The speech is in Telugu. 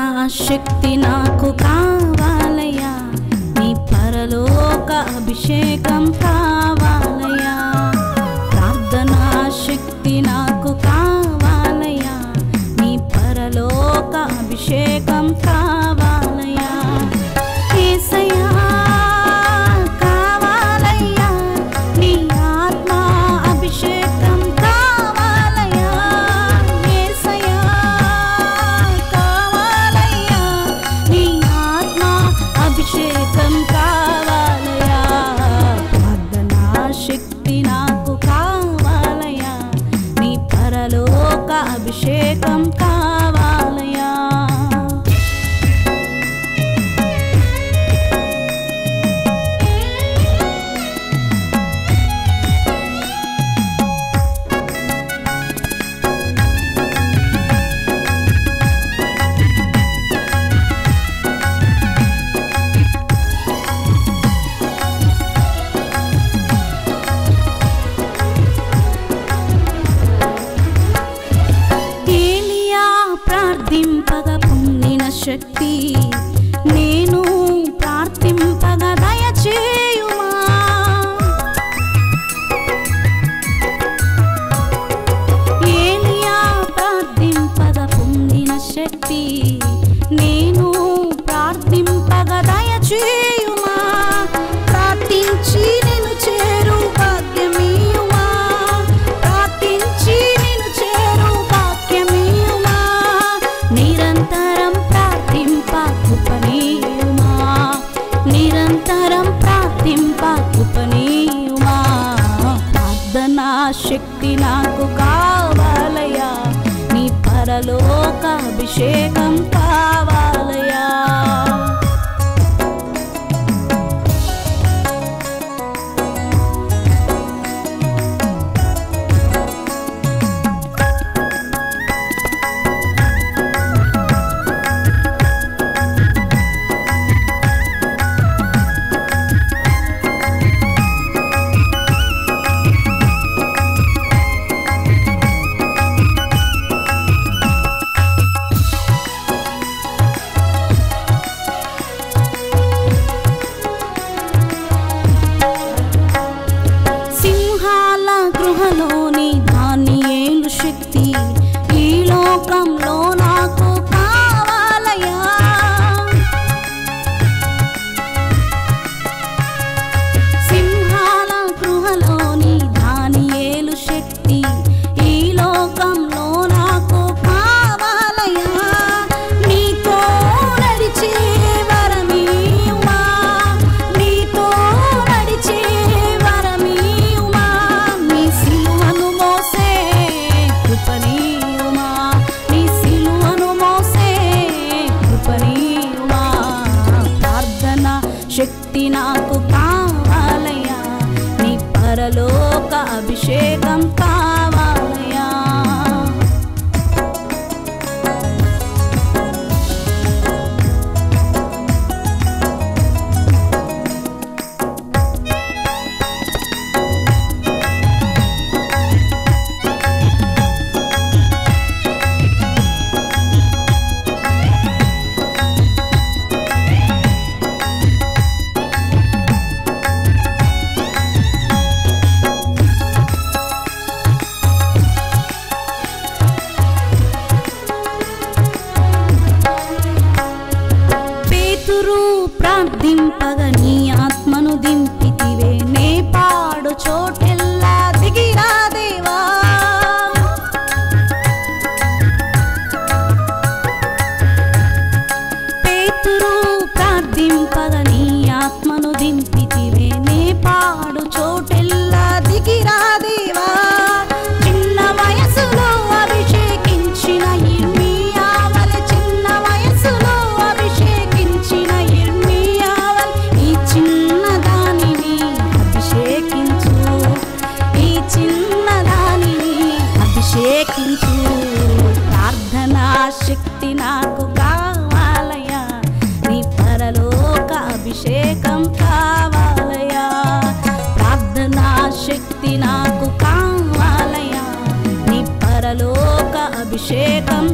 ప్రార్థనా శక్తి నాకు కావాలయ్యా, నీ పరలోక అభిషేకం కావాలయ్యా. ప్రార్థనా శక్తి నాకు కావాలయ్యా, నీ పరలోక అభిషేకం కావాలయ్యా. యేసయ్యా కావాలయ్యా, నీ ఆత్మ అభిషేకం కావాలయ్యా. యేసయ్యా కావాలయ్యా, నీ ఆత్మ అభిషేకం కావాలయ్యా. ప్రార్థనా శక్తి నాకు కావాలయ్యా, నీ పరలోక అభిషేకం కావాలయ్యా. ప్రార్థింపగా పొందిన శక్తి నేను ప్రార్థింపగా దయచేయుమా. ఏలియా ప్రార్థింపగా పొందిన శక్తి నేను ప్రార్థింపగా దయచేయుమా. ప్రార్థించి నేను చేరు భాగ్యమీయుమా, ప్రార్థించి నేను చేరు భాగ్యమీయుమా. నిరంతరం ప్రార్థింప కృపనీయుమా, నిరంతరం ప్రార్థింప కృపనీయుమా. ప్రార్థనా శక్తి నాకు కావాలయ్యా, నీ పరలోక అభిషేకం కావాలయ్యా. గృహలోని దానియేలు శక్తి ఈ లోకంలో నాకు కావాలయ్యా. సింహాల గృహలోని దానియేలు శక్తి ఈ లోకంలో నాకు కావాలయ్యా. నీతో నడిచే వరమీయుమా, నీతో నడిచే వరమీయుమా. నీ సిలువను మోసే కృపనీయుమా, నీ సిలువను మోసే కృపనీయుమా. ప్రార్థనా శక్తి నాకు కావాలయ్యా, నీ పరలోక అభిషేకం కావాలయ్యా. ప్రార్థింపగా నీ ఆత్మను దింపితివే, నే పాడు చోటెల్లా దిగిరా దేవా. పేతురు ప్రార్థింపగా నీ ఆత్మను దింపితివే, నే పాడు చోటెల్లా దిగిరా దేవా. చిన్న వయసులో అభిషేకించిన ఇర్మియా వలె, చిన్న వయసులో అభిషేకించిన ఇర్మియా వలె ఈ చిన్నదానిని అభిషేకించు, ఈ చిన్నదానిని అభిషేకించు. ప్రార్థనా శక్తి నాకు కావాలయ్యా, నీ పరలోక అభిషేకం కావాలయ్యా. ప్రార్థనా శక్తి నాకు కావాలయ్యా, నీ పరలోక అభిషేకం